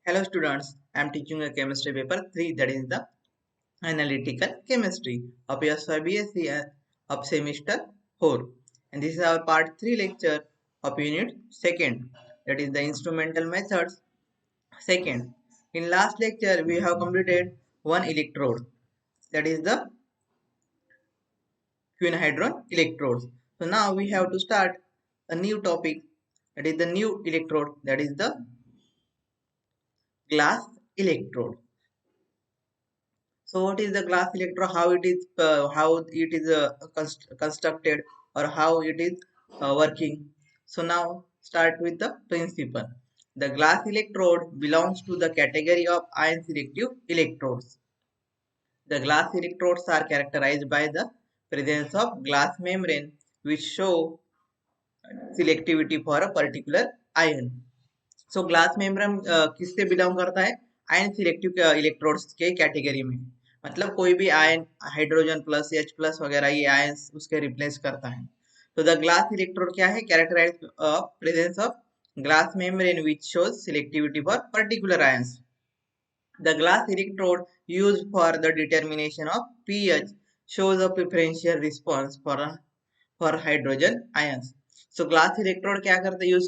Hello students, I am teaching a chemistry paper 3, that is the analytical chemistry of your BSc of semester 4, and this is our part 3 lecture of unit 2nd, that is the instrumental methods 2nd. In last lecture we have completed one electrode, that is the quinhydron electrodes. So now we have to start a new topic, that is the new electrode, that is the glass electrode. So what is the glass electrode? How it is constructed, or how it is working? So now start with the principle. The glass electrode belongs to the category of ion selective electrodes. The glass electrodes are characterized by the presence of glass membrane, which show selectivity for a particular ion. So glass membrane किससे belong करता है? Ion selective electrodes के category में. मतलब कोई भी ion hydrogen plus H plus वगैरह ये आयन उसके रिप्लेस करता है. तो द ग्लास इलेक्ट्रोड क्या है? Characterize presence of glass membrane which shows selectivity for particular ions. The glass electrode used for the determination of pH shows a preferential response for hydrogen ions. So glass electrode क्या करते use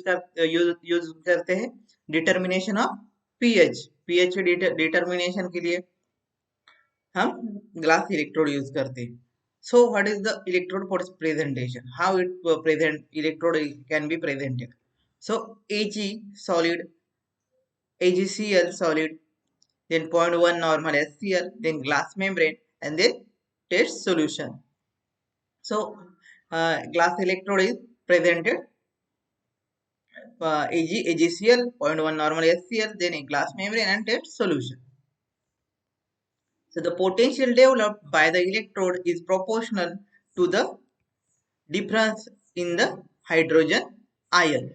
करते हैं determination of pH. PH determination के लिए हम glass electrode use करते हैं. So what is the electrode for presentation? How it present electrode can be presented? So Ag solid, AgCl solid, then 0.1 normal HCl, then glass membrane, and then test solution. So glass electrode is presented AgCl, 0.1 normal HCl, then a glass membrane and test solution. So the potential developed by the electrode is proportional to the difference in the hydrogen ion.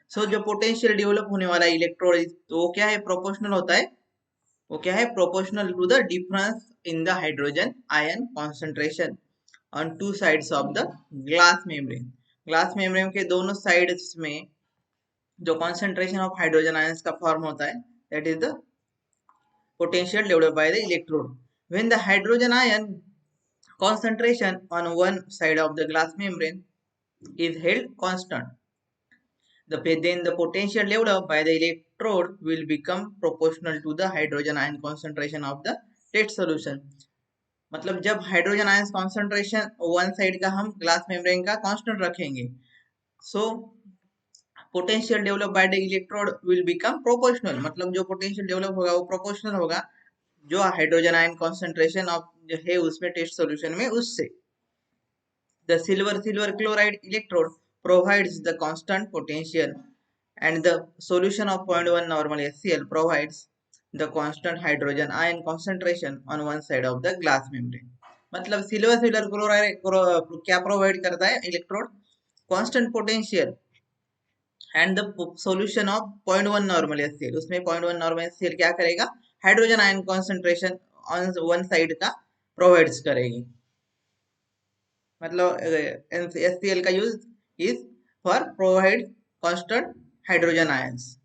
So जो potential develop होने वाला electrode तो वो क्या है? Proportional होता है. वो क्या है? Proportional to the difference in the hydrogen ion concentration on two sides of the glass membrane. Glass membrane के दोनों साइड्स में जो कॉन्सेंट्रेशन ऑफ हाइड्रोजन आयंस का फॉर्म होता है, that is the potential developed by the electrode. When the hydrogen ion concentration on one side of the glass membrane is held constant, then the potential developed by the electrode will become proportional to the hydrogen ion concentration of the test solution. मतलब जब hydrogen ions concentration one side का हम glass membrane का constant रखेंगे, so potential develop by the electrode will become proportional. मतलब जो potential develop होगा वो प्रोपोर्शनल होगा जो हाइड्रोजन आयन कॉन्सेंट्रेशन ऑफ जो है उसमें टेस्ट सॉल्यूशन में उससे. The silver chloride electrode provides the constant potential, and the solution of 0.1 normal HCl provides the constant hydrogen ion concentration on one side of the glass membrane. मतलब silver chloride क्या provide करता है electrode? Constant potential and the solution of 0.1 normal HCl. उसमें 0.1 normal HCl क्या करेगा? Hydrogen ion concentration on one side का provides करेगी. मतलब HCl का use is for provide constant hydrogen ions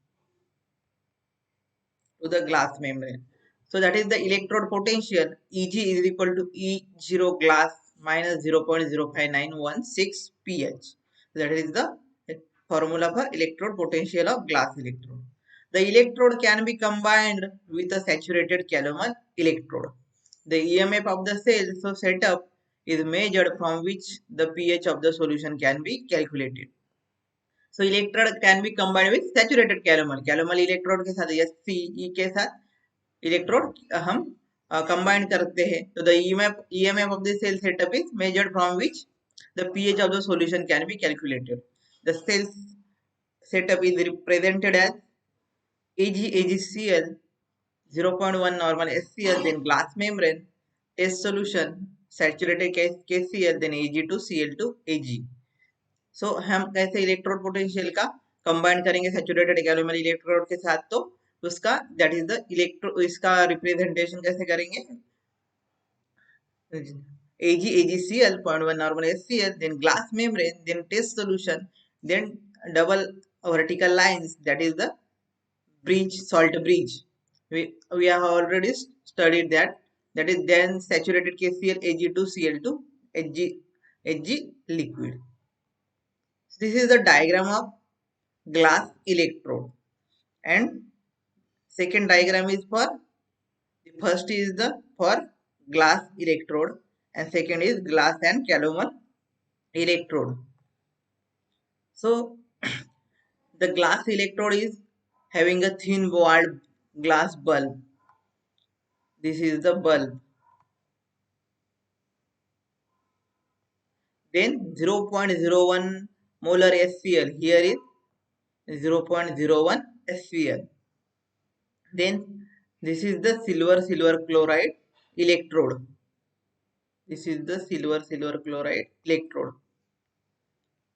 to the glass membrane. So that is the electrode potential. Eg is equal to E0 glass minus 0.05916 pH. That is the formula for electrode potential of glass electrode. The electrode can be combined with a saturated calomel electrode. The EMF of the cell so set up is measured from which the pH of the solution can be calculated. So electrode can be combined with saturated calomel. Calomel electrode के साथ SCE के साथ electrode हम combine करते हैं. तो the EMF of the cell setup is measured from which the pH of the solution can be calculated. The cell setup is represented as AgCl, 0.1 normal HCl, then glass membrane, test solution, saturated KCl, then Ag2Cl2 Ag. सो हम कैसे electrode potential का combine करेंगे saturated गैलोमर electrode के साथ, तो उसका that is the electro इसका representation कैसे करेंगे? AgCl, 0.1 normal HCl, then glass membrane, then test solution, then double vertical lines, that is the bridge, salt bridge. We have already studied that. That is then saturated KCl, Ag2Cl2, Hg liquid. This is the diagram of glass electrode, and second diagram is for the first is the for glass electrode and second is glass and calomel electrode. So the glass electrode is having a thin walled glass bulb. This is the bulb. Then 0.01 molar HCl. Here is 0.01 HCl. Then this is the silver chloride electrode. This is the silver chloride electrode.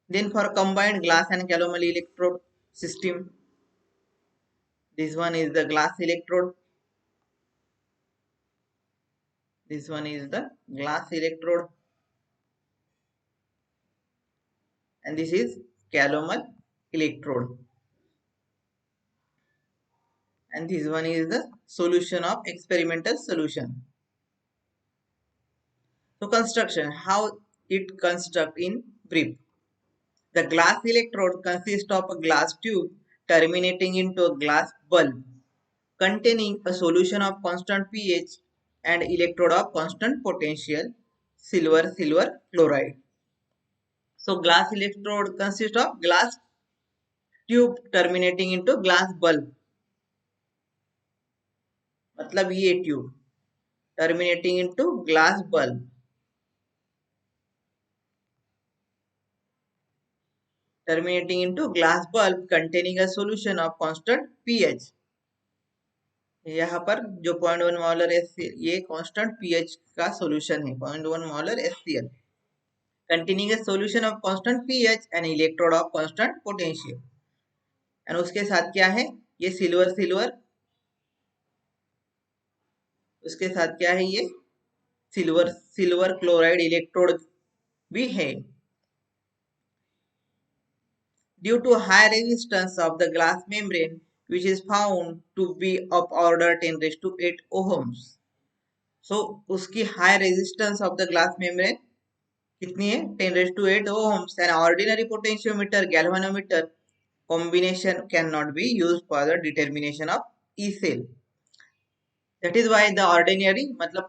Then for combined glass and calomel electrode system, this one is the glass electrode. This one is the glass electrode. And this is calomel electrode. And this one is the solution of experimental solution. So construction, how it construct in brief. The glass electrode consists of a glass tube terminating into a glass bulb containing a solution of constant pH and electrode of constant potential, silver chloride. So glass electrode consists of glass tube terminating into glass bulb, मतलब ये tube terminating into glass bulb, containing a solution of constant pH. यहाँ पर जो 0.1 molar ये constant pH का solution है, 0.1 molar HCl containing a solution of constant pH and electrode of constant potential. And उसके साथ क्या है, ये उसके साथ क्या है, ये सिल्वर क्लोराइड इलेक्ट्रोड भी है. Due to high resistance of the glass membrane, which is found to be of order 10 raised to 8 ohms. So उसकी high resistance of the glass membrane कितनी है, 10 raised to 8 ohms. An ordinary potentiometer galvanometer combination cannot be used for the determination of E cell. That is why the ordinary मतलब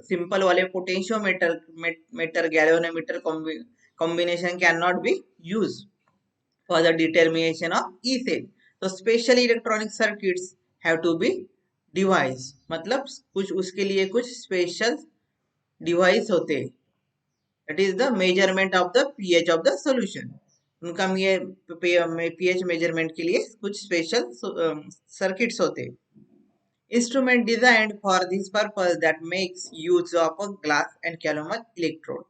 simple वाले potentiometer galvanometer combination cannot be used for the determination of E cell. So special electronic circuits have to be devised. मतलब कुछ उसके लिए कुछ special device होते हैं. That is the measurement of the pH of the solution. उनका ये pH measurement के लिए कुछ special circuits होते हैं. Instrument designed for this purpose that makes use of a glass and calomel electrode.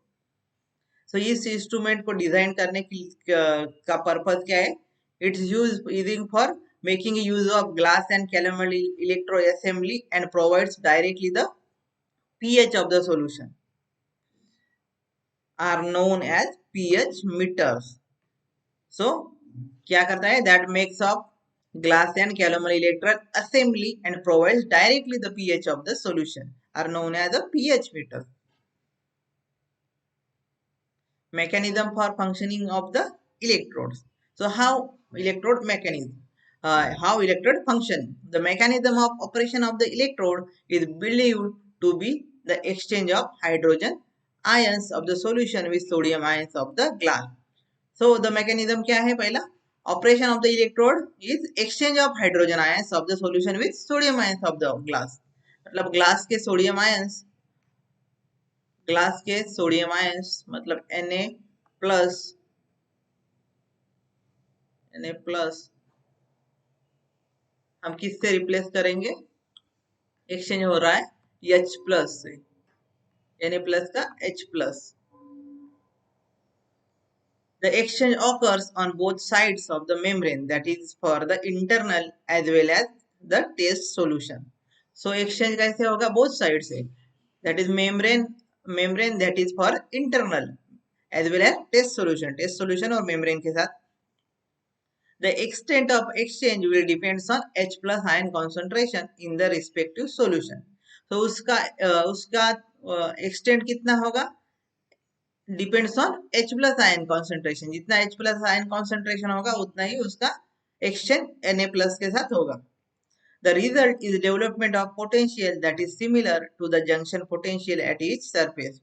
So इस इंस्ट्रूमेंट को डिजाइन करने की का पर्पस क्या है, it's using for making use of glass and calomel electrode assembly and provides directly the pH of the solution are known as pH meters. So क्या करता है, that makes of glass and calomel electrode assembly and provides directly the pH of the solution are known as a pH meter. Mechanism for functioning of the electrodes. So how electrode mechanism, how electrode function. The mechanism of operation of the electrode is believed to be the exchange of hydrogen ions of the solution with sodium ions of the glass. So the mechanism क्या है, पहला operation of the electrode is exchange of hydrogen ions of the solution with sodium ions of the glass. मतलब glass के sodium ions, glass के sodium ions मतलब Na+ हम किससे replace करेंगे, एक्सचेंज हो रहा है H+ से, Na+ का H+. The exchange occurs on both sides of the membrane, that is for the internal as well as the test solution. So exchange कैसे होगा, both sides से, that is membrane that is for internal as well as test solution और membrane के साथ. The extent of exchange will depends on H plus ion concentration in the respective solution. तो उसका extent कितना होगा, depends on H plus ion concentration. जितना H plus ion concentration होगा उतना ही उसका एक्सचेंज Na प्लस के साथ होगा. The result is development of potential that is similar to the junction potential at each surface.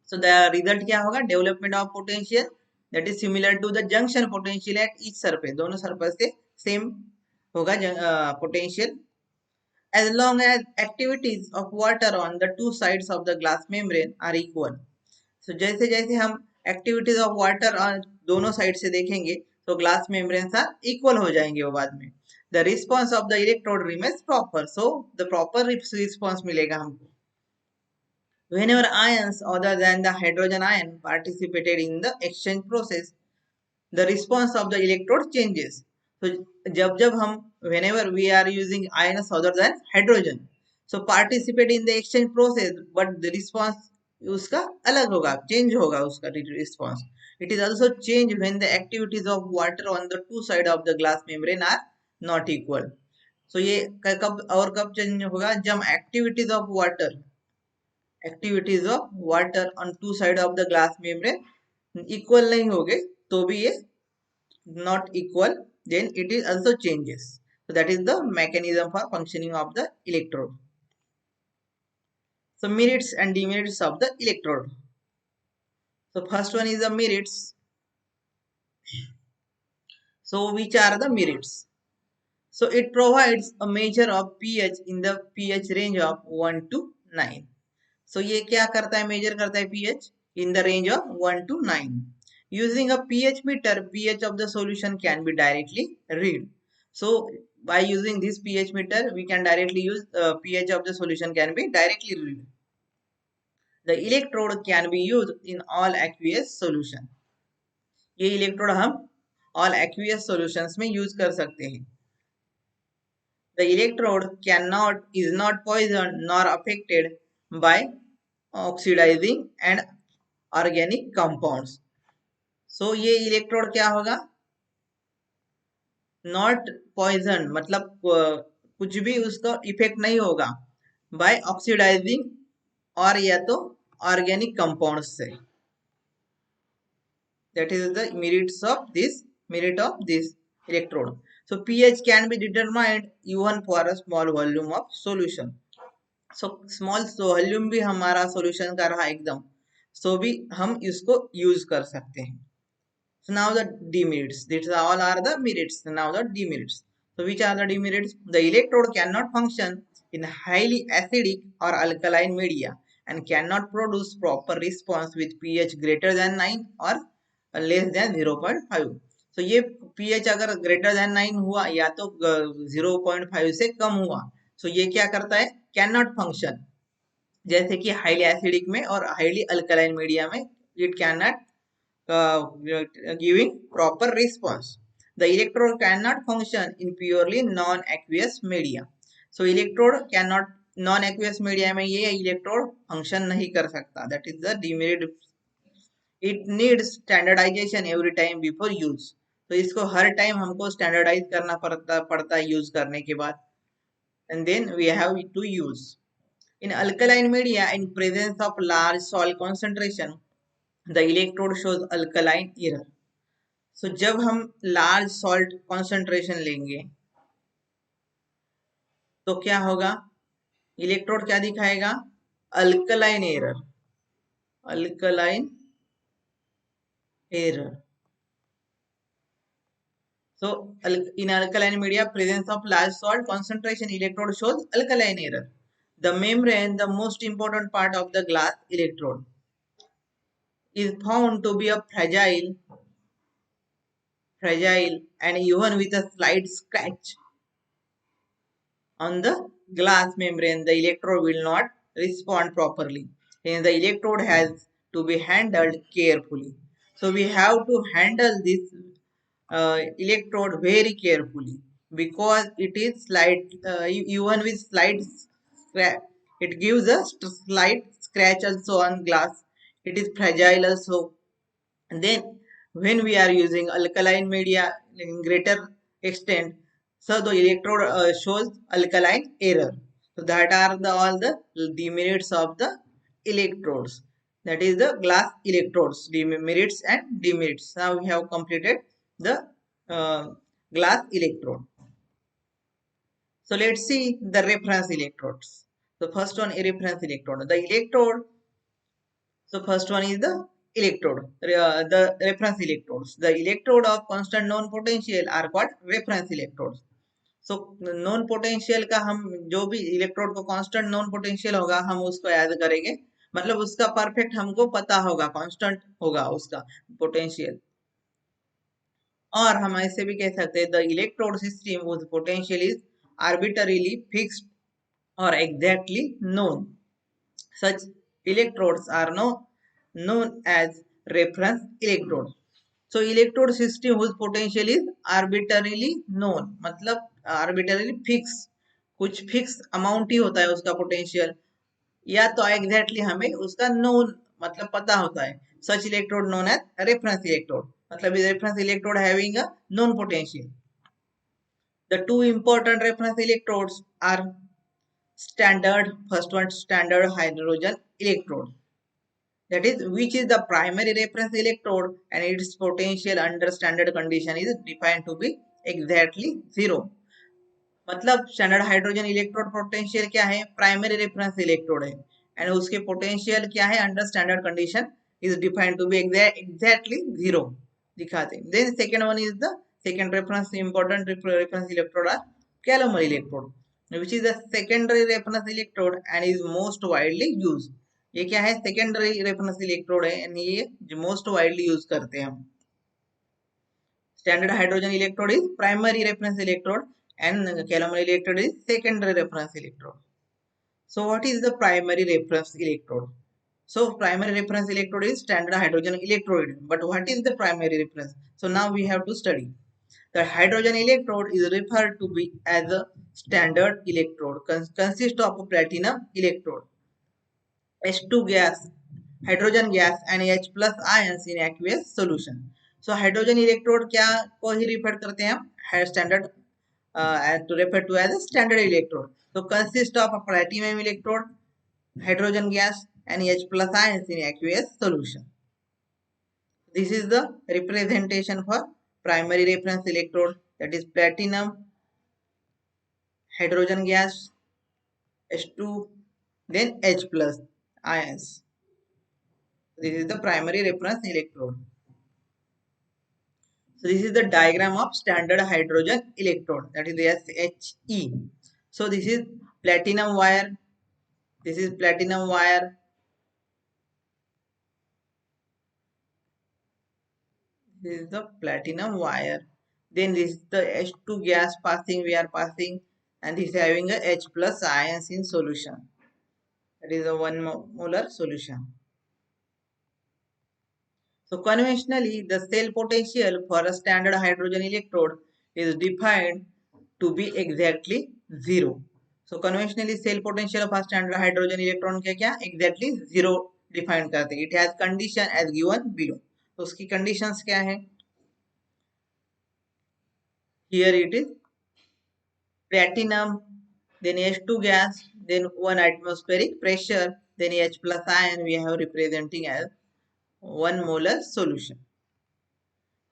So the result क्या होगा, development of potential that is similar to the junction potential at each surface. दोनों surface से same होगा potential as long as activities of water on the two sides of the glass membrane are equal. So जैसे जैसे हम activities of water दोनों side से देखेंगे तो ग्लास मेम्ब्रेन आर इक्वल हो जाएंगे वो बाद में. The response of the electrode remains proper. So the proper response मिलेगा हमको. Whenever ions other than the hydrogen ion participated in the exchange process, the response of the electrode changes. So जब जब हम whenever we are using ions other than hydrogen, so participate in the exchange process, but the response उसका अलग होगा, change होगा उसका response. It is also change when the activities of water on the two side of the glass membrane are not equal. So ये कब change होगा, जब activities of water on two side of the glass membrane equal नहीं होंगे तो भी ये not equal, then it is also changes. So that is the mechanism for functioning of the electrode. So merits and demerits of the electrode. So first one is the merits. So which are the merits? So it provides a measure of pH in the pH range of 1 to 9. So ये क्या करता है, major करता है pH in the range of 1 to 9. Using a pH meter, pH of the solution can be directly read. So by using this pH meter, we can directly use pH of the solution can be directly read. The electrode can be used in all aqueous solution. ये electrode हम all aqueous solutions में use कर सकते हैं. The electrode is not poisoned nor affected by oxidizing and organic compounds. So ये electrode क्या होगा, not poison मतलब कुछ भी उसका इफेक्ट नहीं होगा बाय ऑक्सीडाइजिंग और या तो ऑर्गेनिक कंपाउंड्स से. That is the merit of this electrode. So pH can be determined even for a small volume of solution. So small volume भी हमारा सॉल्यूशन का रहा एकदम, so भी हम इसको यूज कर सकते हैं. So now the demerits. These all are the merits. Now the demerits. So which are the demerits? The electrode cannot function in highly acidic or alkaline media and cannot produce proper response with pH greater than 9 or less than 0.5. So ये pH अगर greater than 9 हुआ या तो 0.5 से कम हुआ, so ये क्या करता है, cannot function. जैसे कि हाईली एसिडिक में और हाईली अल्कलाइन मीडिया में it cannot giving proper response. The electrode cannot function in purely non-aqueous media. So electrode cannot, non-aqueous media में ये electrode function नहीं कर सकता. That is the demerit. It needs standardization every time before use. तो इसको हर time हमको standardize करना पड़ता है यूज करने के बाद. And then we have to use. In alkaline media, in presence of large salt concentration, the electrode shows alkaline error. So जब हम large salt concentration लेंगे तो क्या होगा, इलेक्ट्रोड क्या दिखाएगा, alkaline error. Alkaline error. So in alkaline media, presence of large salt concentration, electrode shows alkaline error. The membrane, the most important part of the glass electrode, is found to be a fragile and even with a slight scratch on the glass membrane, the electrode will not respond properly. Hence, the electrode has to be handled carefully. So, we have to handle this electrode very carefully because it is slight, even with slight scratch, it gives a slight scratch also on glass. It is fragile also. And then when we are using alkaline media, in greater extent, so the electrode shows alkaline error. So that are the all the demerits of the electrodes. That is the glass electrodes, demerits and demerits. Now we have completed the uh, glass electrode. So let's see the reference electrodes. The first one is reference electrode. The electrode. So first one is the electrode, the reference electrodes. The electrode of constant known potential are called reference electrodes. So non potential का हम जो भी electrode को constant non potential होगा हम उसको add करेंगे, मतलब उसका परफेक्ट हमको पता होगा, कांस्टेंट होगा उसका पोटेंशियल। और हम ऐसे भी कह सकते हैं the electrode system whose potential is arbitrarily fixed or exactly known. Such electrodes are known as reference electrode. So electrode system whose potential is arbitrarily known, मतलब arbitrarily fix, कुछ फिक्स अमाउंट ही होता है उसका पोटेंशियल, या तो exactly हमें उसका known मतलब पता होता है। Such electrode known as reference electrode, मतलब reference electrode having a known potential. The two important reference electrodes are standard, first one standard hydrogen electrode, that is which is the primary reference electrode and its potential under standard condition is defined to be exactly zero. मतलब standard hydrogen electrode potential क्या है, primary reference electrode है, and उसके potential क्या है under standard condition is defined to be exactly zero दिखाते हैं। Then second one is the second reference important reference electrode are calomel electrode which is the secondary reference electrode and is most widely used. ये क्या है, secondary reference electrode है and ये जो most widely use करते हैं हम। Standard hydrogen electrode is primary reference electrode and calomel electrode is secondary reference electrode. So what is the primary reference electrode? So primary reference electrode is standard hydrogen electrode. But what is the primary reference? So now we have to study. The hydrogen electrode is referred to be as a standard electrode, consists of a platinum electrode, H2 gas, hydrogen gas and H plus ions in aqueous solution. So hydrogen electrode क्या को ही refer करते हैं हम standard to refer to as a standard electrode. So consist of a platinum electrode, hydrogen gas and H plus ions in aqueous solution. This is the representation for primary reference electrode, that is platinum, hydrogen gas, H2, then H plus ions. This is the primary reference electrode. So this is the diagram of standard hydrogen electrode, that is SHE. So this is platinum wire, this is platinum wire, this is the platinum wire. Then this is the H2 gas passing, we are passing, and this is having a H plus ions in solution. That is a 1 molar solution. So conventionally, the cell potential for a standard hydrogen electrode is defined to be exactly zero. So conventionally, cell potential of a standard hydrogen electron क्या क्या exactly zero define करते हैं. It has condition as given below. तो उसकी conditions क्या है? Here it is platinum, then H2 gas, then 1 atmospheric pressure, then H plus ion we have representing as 1 molar solution.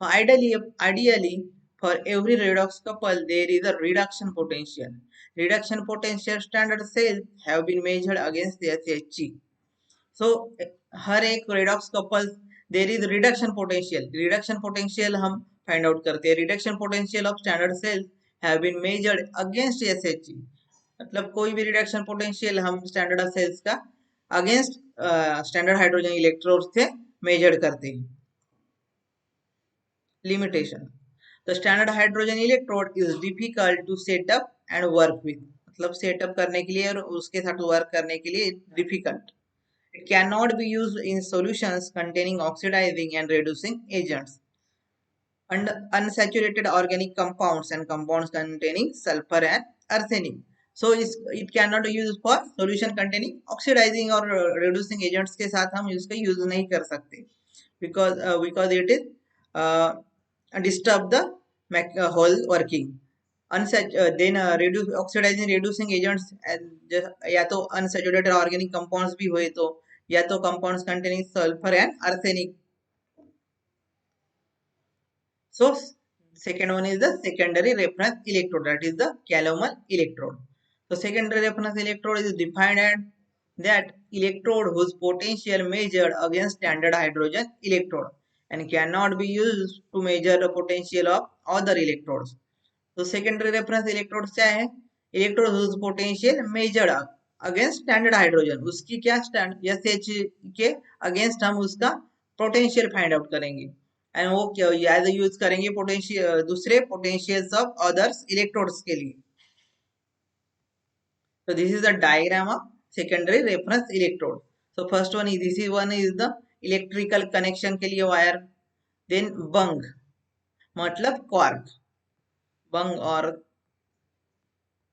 Ideally, for every redox couple, there is a reduction potential. Reduction potential standard cells have been measured against the SHG. So, हर एक redox couple there is reduction potential. Reduction potential हम find out करते हैं. Reduction potential of standard cells have been measured against SHG. मतलब कोई भी reduction potential हम standard cells का against standard hydrogen electrodes से measured करते हैं. Limitation. The standard hydrogen electrode is difficult to set up and work with. मतलब setup करने के लिए और उसके साथ वर्क करने के लिए difficult. It cannot be used in solutions containing oxidizing and reducing agents and unsaturated organic compounds and compounds containing sulfur and arsenic. So it cannot be used for solution containing oxidizing or reducing agents के साथ हम इसका use नहीं कर सकते because it is disturb the whole working. Then reduce oxidizing reducing agents या तो unsaturated organic compounds भी हुए तो या तो compounds containing sulfur and arsenic. So second one is the secondary reference electrode, that is the calomel electrode. So secondary reference electrode is defined as that electrode whose potential measured against standard hydrogen electrode and cannot be used to measure the potential of other electrodes. तो secondary reference electrode क्या है? Electrode whose potential measured against standard hydrogen, उसकी क्या stand H के against हम उसका potential find out करेंगे and वो क्या यूज करेंगे पोटेंशियल दूसरे पोटेंशियल्स ऑफ अदर्स इलेक्ट्रोड्स के लिए. So this is the diagram of secondary reference electrode. So first one is the electrical connection के लिए wire. Then bung मतलब cork, bung और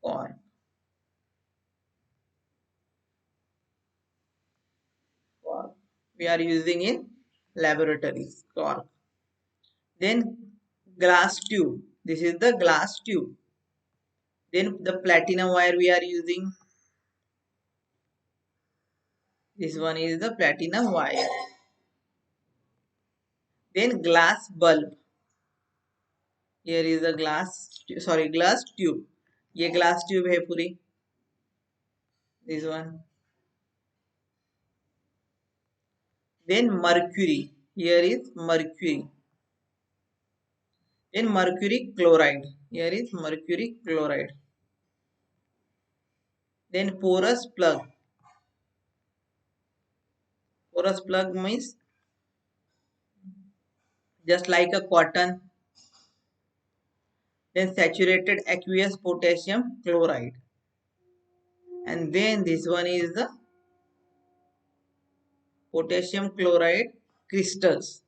cork. Cork we are using in laboratories, cork. Then glass tube, this is the glass tube. Then the platinum wire we are using, this one is the platinum wire. Then glass bulb, here is the glass tube, ये glass tube है पूरी, this one. Then mercury, here is mercury. Then mercury chloride, here is mercury chloride. Then porous plug, porous plug means just like a cotton. Then saturated aqueous potassium chloride, and then this one is the potassium chloride crystals,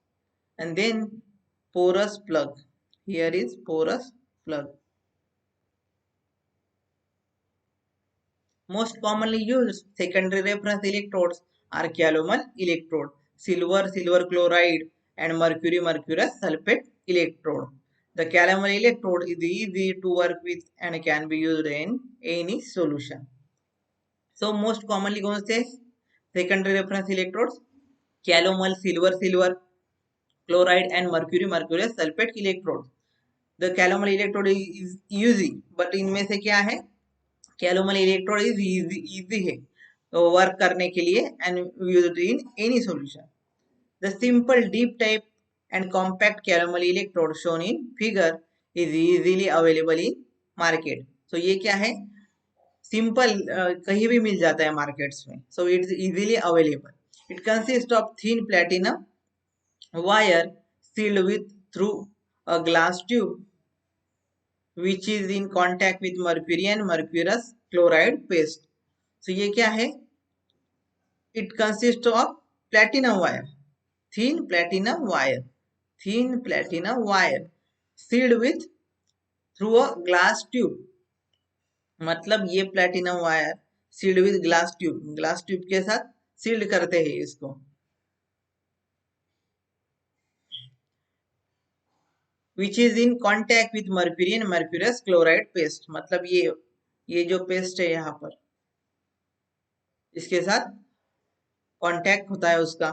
and then porous plug, here is porous plug. Most commonly used secondary reference electrodes are calomel electrode, silver chloride, and mercurous sulfate electrode. The calomel electrode is easy to work with and can be used in any solution. So most commonly कौन से secondary reference electrodes? Calomel silver chloride and mercurous sulfate electrodes. The calomel electrode is easy, but इनमें से क्या है? Calomel electrode is easy है work करने के लिए and used in any solution. The simple deep type and compact calomel electrode shown in figure is easily available in market. So ये क्या है? Simple कहीं भी मिल जाता है markets में. So it is easily available. It consists of thin platinum wire sealed with through a glass tube which is in contact with mercury and mercurous chloride paste. So ये क्या है? It consists of platinum wire, thin platinum wire sealed with through a glass tube. मतलब ये platinum wire sealed with glass tube के साथ sealed करते हैं इसको. Which is in contact with mercury and mercurous chloride paste. मतलब ये जो पेस्ट है यहाँ पर इसके साथ कांटेक्ट होता है उसका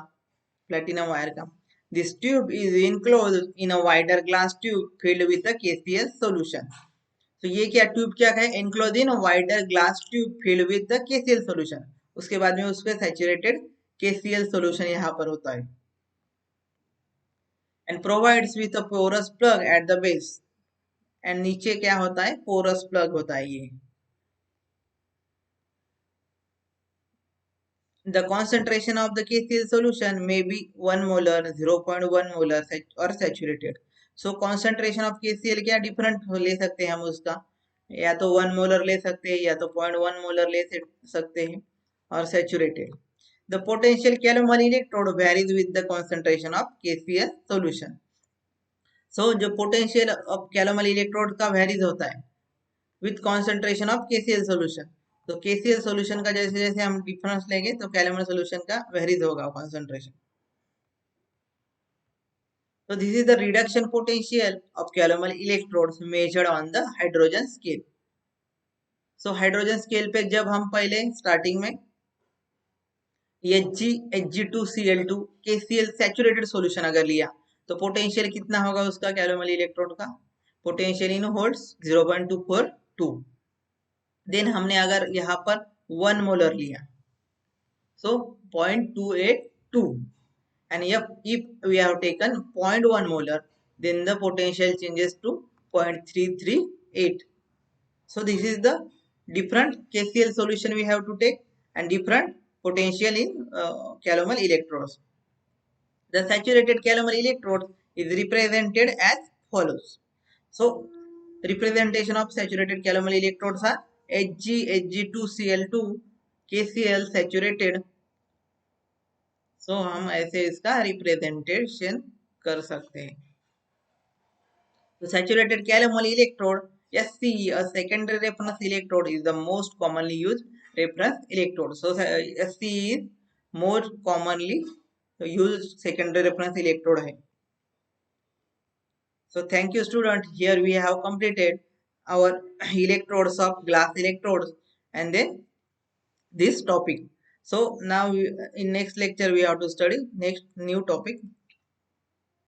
प्लेटिनम वायर का. This tube is enclosed in a wider glass tube filled with a KCl solution. तो ये क्या ट्यूब क्या है? Enclosed in a wider glass tube filled with the KCl solution. उसके बाद में उस पे सैचुरेटेड KCl solution यहाँ पर होता है. And provides with a porous plug at the base. And नीचे क्या होता है? porous plug होता है ये. The concentration of the KCl solution may be 1 molar, 0.1 molar or saturated. So concentration of KCl क्या different ले सकते हैं हम उसका, या तो 1 molar ले सकते हैं या तो 0.1 molar ले सकते हैं और saturated. The potential calomel electrode varies with the concentration of KCl solution. So जो potential of calomel electrode का varies होता है with concentration of KCl solution. तो KCl सोल्यूशन का जैसे जैसे हम डिफरेंस लेंगे तो कैलोमल सोल्यूशन का वेरीज होगा concentration. So this is the reduction potential of calomel electrodes measured on the hydrogen scale. So hydrogen scale पे जब हम पहले स्टार्टिंग में Hg2Cl2 KCl सैचुरेटेड सॉल्यूशन अगर लिया तो पोटेंशियल कितना होगा उसका कैलोमल इलेक्ट्रोड का, पोटेंशियल इन वोल्ट्स 0.242. देन हमने अगर यहाँ पर 1 मोलर लिया so 0.282, and if we have taken 0.1 molar then the potential changes to 0.338. So this is the different KCl solution we have to take and different potential in calomel electrodes. The saturated calomel electrode is represented as follows. So representation of saturated calomel electrodes are Hg, Hg2Cl2, KCl saturated. So हम ऐसे इसका representation कर सकते हैं. The saturated calomel electrode SCE, a secondary reference electrode, is the most commonly used reference electrode. So SCE is more commonly used secondary reference electrode है. So thank you student. Here we have completed our electrodes of glass electrodes and then this topic. So now in next lecture we have to study next new topic.